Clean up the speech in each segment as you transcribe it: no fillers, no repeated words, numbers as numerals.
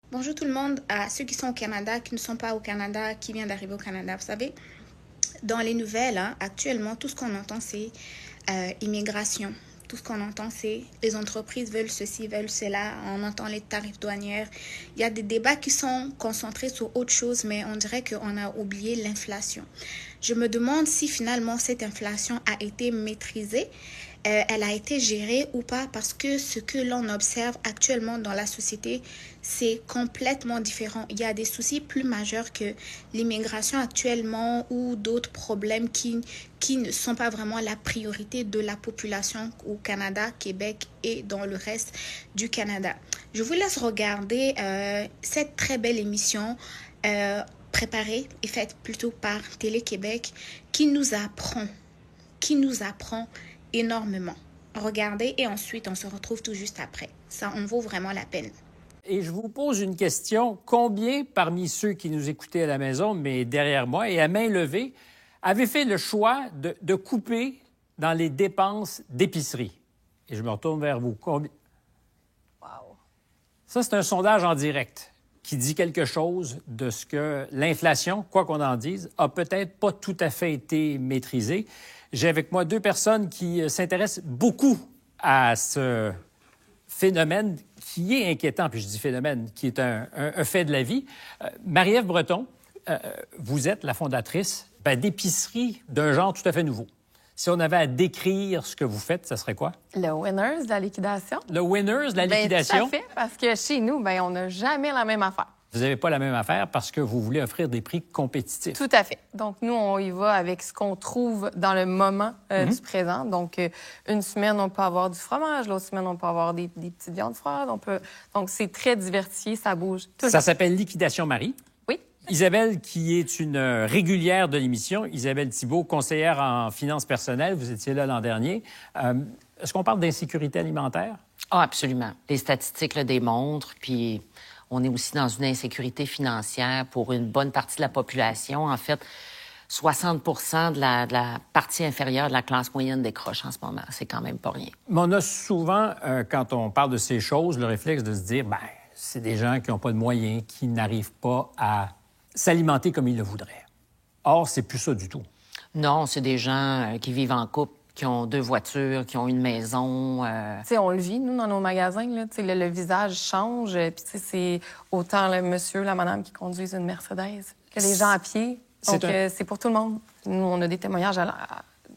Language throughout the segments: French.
Bonjour tout le monde, à ceux qui sont au Canada, qui ne sont pas au Canada, qui viennent d'arriver au Canada. Vous savez, dans les nouvelles, actuellement, tout ce qu'on entend, c'est immigration. Tout ce qu'on entend, c'est les entreprises veulent ceci, veulent cela. On entend les tarifs douanières. Il y a des débats qui sont concentrés sur autre chose, mais on dirait qu'on a oublié l'inflation. Je me demande si finalement cette inflation a été maîtrisée, elle a été gérée ou pas, parce que ce que l'on observe actuellement dans la société, c'est complètement différent. Il y a des soucis plus majeurs que l'immigration actuellement ou d'autres problèmes qui ne sont pas vraiment la priorité de la population au Canada, Québec et dans le reste du Canada. Je vous laisse regarder cette très belle émission préparée et faite plutôt par Télé-Québec qui nous apprend énormément. Regardez et ensuite on se retrouve tout juste après. Ça en vaut vraiment la peine. Et je vous pose une question. Combien parmi ceux qui nous écoutaient à la maison, mais derrière moi et à main levée, avaient fait le choix de couper dans les dépenses d'épicerie? Et je me retourne vers vous. Combien? Wow. Ça, c'est un sondage en direct qui dit quelque chose de ce que l'inflation, quoi qu'on en dise, a peut-être pas tout à fait été maîtrisée. J'ai avec moi deux personnes qui s'intéressent beaucoup à ce phénomène qui est inquiétant, puis je dis phénomène, qui est un fait de la vie. Marie-Ève Breton, vous êtes la fondatrice d'épiceries d'un genre tout à fait nouveau. Si on avait à décrire ce que vous faites, ça serait quoi? Le winners de la liquidation. Le winners de la liquidation? Tout à fait, parce que chez nous, on n'a jamais la même affaire. Vous n'avez pas la même affaire parce que vous voulez offrir des prix compétitifs. Tout à fait. Donc, nous, on y va avec ce qu'on trouve dans le moment du présent. Donc, une semaine, on peut avoir du fromage. L'autre semaine, on peut avoir des petites viandes froides. Donc, c'est très diversifié. Ça bouge tout le temps. Ça s'appelle Liquidation Marie. Oui. Isabelle, qui est une régulière de l'émission. Isabelle Thibault, conseillère en finances personnelles. Vous étiez là l'an dernier. Est-ce qu'on parle d'insécurité alimentaire? Ah, absolument. Les statistiques le démontrent. Puis on est aussi dans une insécurité financière pour une bonne partie de la population. En fait, 60 de la partie inférieure de la classe moyenne décroche en ce moment. C'est quand même pas rien. Mais on a souvent, quand on parle de ces choses, le réflexe de se dire, c'est des gens qui n'ont pas de moyens, qui n'arrivent pas à s'alimenter comme ils le voudraient. Or, c'est plus ça du tout. Non, c'est des gens qui vivent en couple, qui ont 2 voitures, qui ont une maison. On le vit, nous, dans nos magasins. Là, le visage change. Puis c'est autant le monsieur, la madame qui conduisent une Mercedes que les gens à pied. Donc, c'est pour tout le monde. Nous, on a des témoignages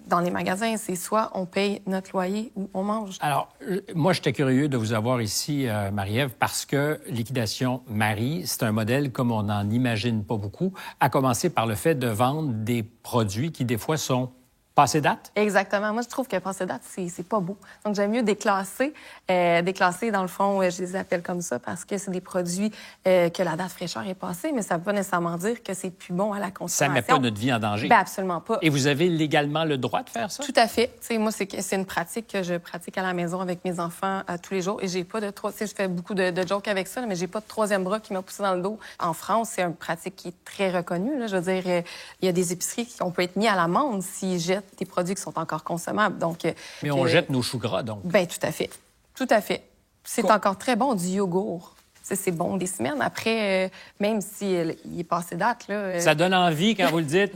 dans les magasins. C'est soit on paye notre loyer ou on mange. Alors, moi, j'étais curieux de vous avoir ici, Marie-Ève, parce que Liquidation Marie, c'est un modèle comme on n'en imagine pas beaucoup, à commencer par le fait de vendre des produits qui, des fois, sont passé date? Exactement. Moi, je trouve que passé date, c'est pas beau. Donc, j'aime mieux déclasser. Déclasser, dans le fond, je les appelle comme ça parce que c'est des produits que la date fraîcheur est passée, mais ça ne veut pas nécessairement dire que c'est plus bon à la consommation. Ça ne met pas notre vie en danger? Bien, absolument pas. Et vous avez légalement le droit de faire ça? Tout à fait. T'sais, moi, c'est une pratique que je pratique à la maison avec mes enfants tous les jours. Et j'ai pas de je fais beaucoup de jokes avec ça, mais j'ai pas de troisième bras qui m'a poussé dans le dos. En France, c'est une pratique qui est très reconnue. Là. Je veux dire, il y a des épiceries on peut être mis à l'amende s'ils jettent des produits qui sont encore consommables. Donc, mais on jette nos choux gras, donc. Bien, tout à fait. Tout à fait. C'est encore très bon, du yogourt. C'est bon des semaines. Après, même s'il est passé date, là... Ça donne envie quand vous le dites.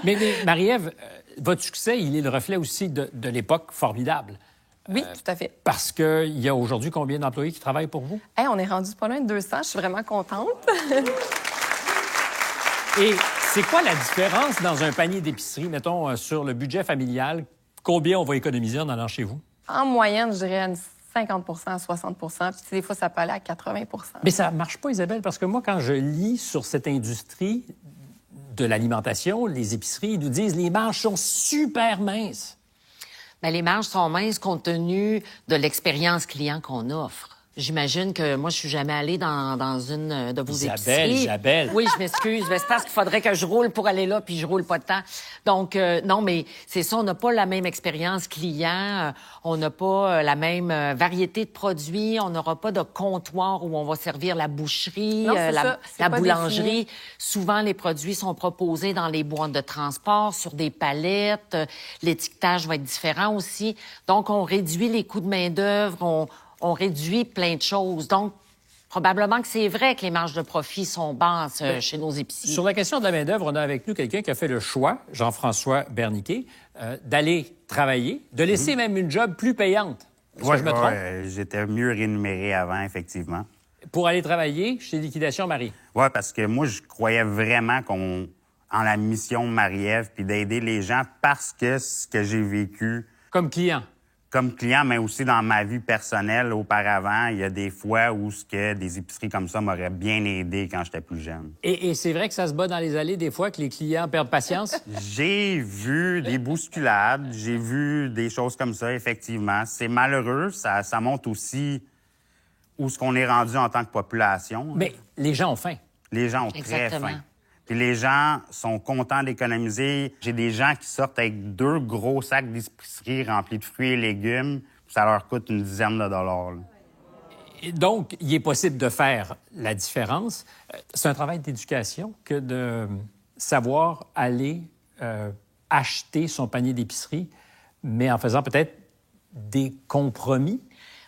Mais Marie-Ève, votre succès, il est le reflet aussi de l'époque formidable. Oui, tout à fait. Parce qu'il y a aujourd'hui combien d'employés qui travaillent pour vous? Hey, on est rendu pas loin de 200. Je suis vraiment contente. Et c'est quoi la différence dans un panier d'épicerie, mettons, sur le budget familial? Combien on va économiser en allant chez vous? En moyenne, je dirais 50 60 puis des fois, ça peut aller à 80 Mais ça marche pas, Isabelle, parce que moi, quand je lis sur cette industrie de l'alimentation, les épiceries, ils nous disent les marges sont super minces. Bien, les marges sont minces compte tenu de l'expérience client qu'on offre. J'imagine que moi, je suis jamais allée dans une de vos épiceries. Isabelle. Oui, je m'excuse. C'est parce qu'il faudrait que je roule pour aller là, puis je roule pas de temps. Donc, non, mais c'est ça, on n'a pas la même expérience client, on n'a pas la même variété de produits, on n'aura pas de comptoir où on va servir la boucherie, non, la boulangerie. Souvent, les produits sont proposés dans les boîtes de transport, sur des palettes. L'étiquetage va être différent aussi. Donc, on réduit les coûts de main-d'œuvre, on réduit plein de choses. Donc, Probablement que c'est vrai que les marges de profit sont basses chez nos épiciers. Sur la question de la main-d'œuvre, on a avec nous quelqu'un qui a fait le choix, Jean-François Berniquet, d'aller travailler, de laisser même une job plus payante. Est-ce que je me trompe? J'étais mieux rémunéré avant, effectivement. Pour aller travailler chez Liquidation Marie. Oui, parce que moi, je croyais vraiment en la mission de Marie-Ève, puis d'aider les gens parce que ce que j'ai vécu Comme client. comme client, mais aussi dans ma vie personnelle auparavant, il y a des fois où des épiceries comme ça m'auraient bien aidé quand j'étais plus jeune. Et c'est vrai que ça se bat dans les allées des fois, que les clients perdent patience? J'ai vu des bousculades, j'ai vu des choses comme ça, effectivement. C'est malheureux, ça montre aussi où ce qu'on est rendu en tant que population. Mais les gens ont faim. Les gens ont très Exactement. faim. Puis les gens sont contents d'économiser. J'ai des gens qui sortent avec 2 gros sacs d'épicerie remplis de fruits et légumes. Ça leur coûte une dizaine de dollars. Là. Et donc, il est possible de faire la différence. C'est un travail d'éducation que de savoir aller acheter son panier d'épicerie, mais en faisant peut-être des compromis.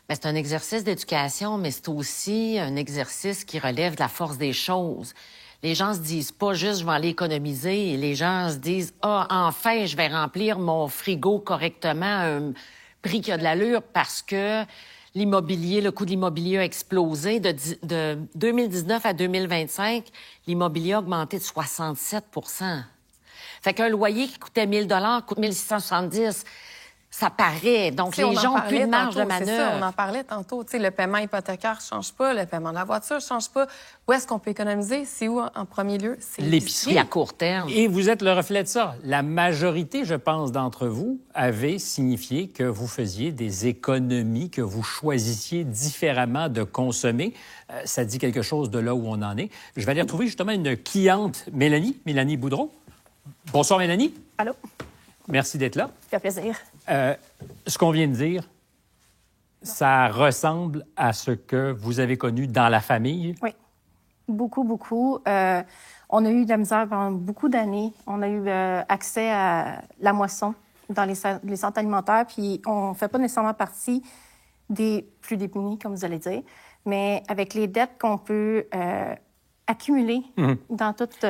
Bien, c'est un exercice d'éducation, mais c'est aussi un exercice qui relève de la force des choses. Les gens se disent pas juste je vais aller économiser. Les gens se disent enfin je vais remplir mon frigo correctement à un prix qui a de l'allure parce que le coût de l'immobilier a explosé. De 2019 à 2025, l'immobilier a augmenté de 67 %. Fait qu'un loyer qui coûtait 1 000 coûte 1 670. Ça paraît. Donc, les gens n'ont plus de marge de manœuvre. C'est ça, on en parlait tantôt. Le paiement hypothécaire ne change pas, le paiement de la voiture ne change pas. Où est-ce qu'on peut économiser? C'est où, en premier lieu? C'est L'épicerie à court terme. Et vous êtes le reflet de ça. La majorité, je pense, d'entre vous avait signifié que vous faisiez des économies, que vous choisissiez différemment de consommer. Ça dit quelque chose de là où on en est. Je vais aller retrouver justement une cliente, Mélanie Boudreau. Bonsoir, Mélanie. Allô? Merci d'être là. Ça fait plaisir. Ce qu'on vient de dire, ça ressemble à ce que vous avez connu dans la famille? Oui, beaucoup, beaucoup. On a eu de la misère pendant beaucoup d'années. On a eu accès à la moisson dans les centres alimentaires, puis on ne fait pas nécessairement partie des plus démunis, comme vous allez dire, mais avec les dettes qu'on peut accumuler dans toutes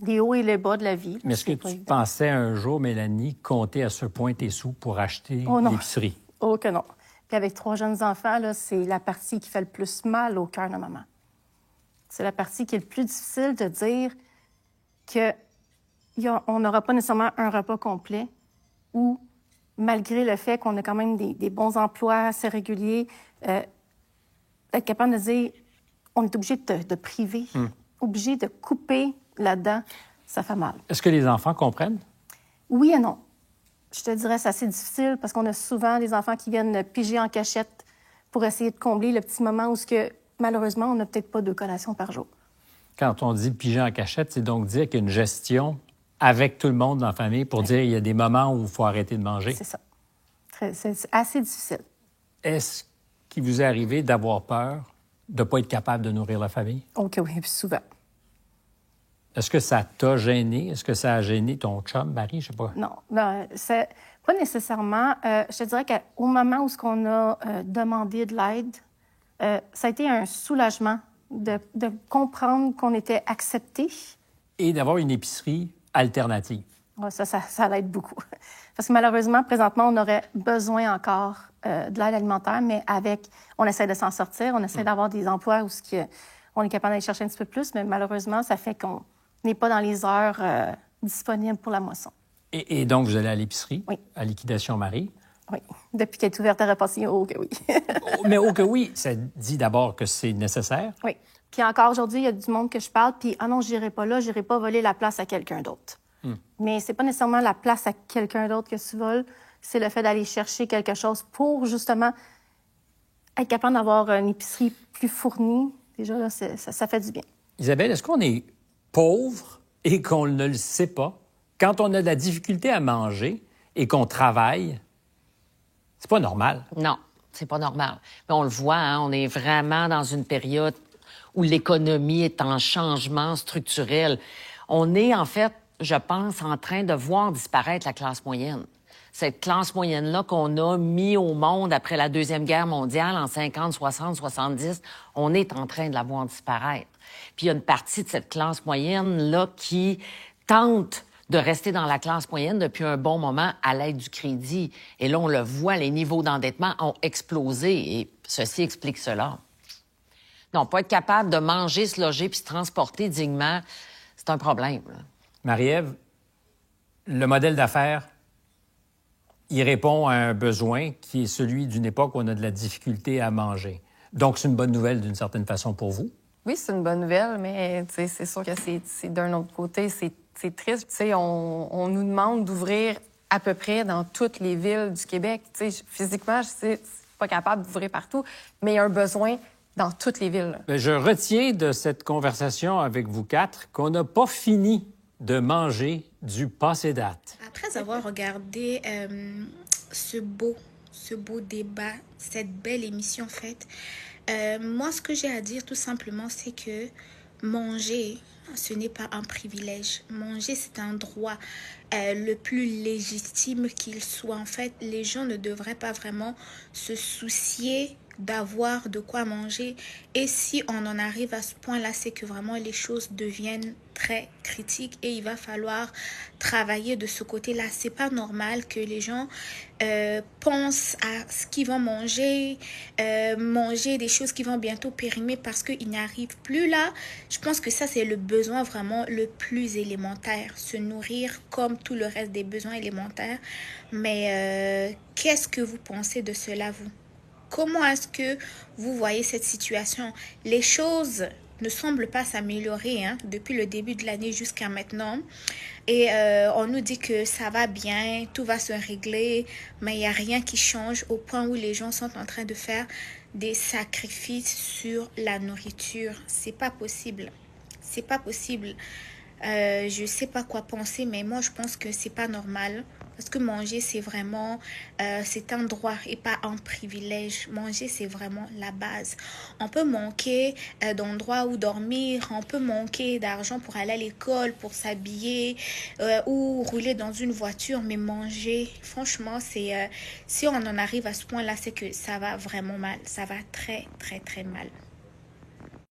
les hauts et les bas de la vie. Mais est-ce que tu pensais un jour, Mélanie, compter à ce point tes sous pour acheter l'épicerie? Oh que non. Puis avec 3 jeunes enfants, là, c'est la partie qui fait le plus mal au cœur de maman. C'est la partie qui est le plus difficile de dire qu'on n'aura pas nécessairement un repas complet ou, malgré le fait qu'on a quand même des bons emplois assez réguliers, être capable de dire on est obligé de priver, obligé de couper là-dedans, ça fait mal. Est-ce que les enfants comprennent? Oui et non. Je te dirais c'est assez difficile parce qu'on a souvent des enfants qui viennent piger en cachette pour essayer de combler le petit moment où, malheureusement, on n'a peut-être pas 2 collations par jour. Quand on dit piger en cachette, c'est donc dire qu'il y a une gestion avec tout le monde dans la famille pour dire qu'il y a des moments où il faut arrêter de manger. C'est ça. C'est assez difficile. Est-ce qu'il vous est arrivé d'avoir peur de ne pas être capable de nourrir la famille? OK, oui, souvent. Est-ce que ça t'a gêné? Est-ce que ça a gêné ton chum, Marie? Je sais pas. Non, c'est pas nécessairement. Je te dirais qu'au moment où on a demandé de l'aide, ça a été un soulagement de comprendre qu'on était accepté. Et d'avoir une épicerie alternative. Ouais, ça l'aide beaucoup. Parce que malheureusement, présentement, on aurait besoin encore de l'aide alimentaire, mais on essaie de s'en sortir, on essaie d'avoir des emplois où on est capable d'aller chercher un petit peu plus, mais malheureusement, ça fait qu'on n'est pas dans les heures disponibles pour la moisson. Et donc, vous allez à l'épicerie, oui, à Liquidation Marie. Oui, depuis qu'elle est ouverte à repasser, oh que oui. Mais oh que oui, ça dit d'abord que c'est nécessaire. Oui. Puis encore aujourd'hui, il y a du monde que je parle, puis « Ah non, j'irai pas là, j'irai pas voler la place à quelqu'un d'autre. » Mais c'est pas nécessairement la place à quelqu'un d'autre que tu voles, c'est le fait d'aller chercher quelque chose pour, justement, être capable d'avoir une épicerie plus fournie. Déjà, là, ça fait du bien. Isabelle, est-ce qu'on est pauvre et qu'on ne le sait pas? Quand on a de la difficulté à manger et qu'on travaille, c'est pas normal. Non, c'est pas normal. Mais on le voit, hein, on est vraiment dans une période où l'économie est en changement structurel. On est, en fait, je pense, en train de voir disparaître la classe moyenne. cette classe moyenne-là qu'on a mis au monde après la Deuxième Guerre mondiale en 50, 60, 70, on est en train de la voir disparaître. Puis il y a une partie de cette classe moyenne-là qui tente de rester dans la classe moyenne depuis un bon moment à l'aide du crédit. Et là, on le voit, les niveaux d'endettement ont explosé et ceci explique cela. Non, pas être capable de manger, se loger puis se transporter dignement, c'est un problème. Là. Marie-Ève, le modèle d'affaires, il répond à un besoin qui est celui d'une époque où on a de la difficulté à manger. Donc, c'est une bonne nouvelle d'une certaine façon pour vous? Oui, c'est une bonne nouvelle, mais c'est sûr que c'est d'un autre côté, c'est triste. T'sais, on nous demande d'ouvrir à peu près dans toutes les villes du Québec. T'sais, physiquement, je suis pas capable d'ouvrir partout, mais il y a un besoin dans toutes les villes. Bien, je retiens de cette conversation avec vous quatre qu'on n'a pas fini de manger du passé date. Après avoir regardé ce beau débat, cette belle émission faite, moi, ce que j'ai à dire tout simplement, c'est que manger, ce n'est pas un privilège. Manger, c'est un droit le plus légitime qu'il soit. En fait, les gens ne devraient pas vraiment se soucier d'avoir de quoi manger. Et si on en arrive à ce point-là, c'est que vraiment les choses deviennent très critiques et il va falloir travailler de ce côté-là. C'est pas normal que les gens pensent à ce qu'ils vont manger, manger des choses qui vont bientôt périmer parce qu'ils n'y arrivent plus là. Je pense que ça, c'est le besoin vraiment le plus élémentaire. Se nourrir comme tout le reste des besoins élémentaires. Mais qu'est-ce que vous pensez de cela, vous? Comment est-ce que vous voyez cette situation? Les choses ne semblent pas s'améliorer depuis le début de l'année jusqu'à maintenant. Et on nous dit que ça va bien, tout va se régler, mais il n'y a rien qui change au point où les gens sont en train de faire des sacrifices sur la nourriture. C'est pas possible. C'est pas possible. Je sais pas quoi penser, mais moi je pense que c'est pas normal. Parce que manger, c'est vraiment, c'est un droit et pas un privilège. Manger, c'est vraiment la base. On peut manquer d'endroits où dormir, on peut manquer d'argent pour aller à l'école, pour s'habiller ou rouler dans une voiture, mais manger, franchement, c'est si on en arrive à ce point-là, c'est que ça va vraiment mal. Ça va très, très, très mal.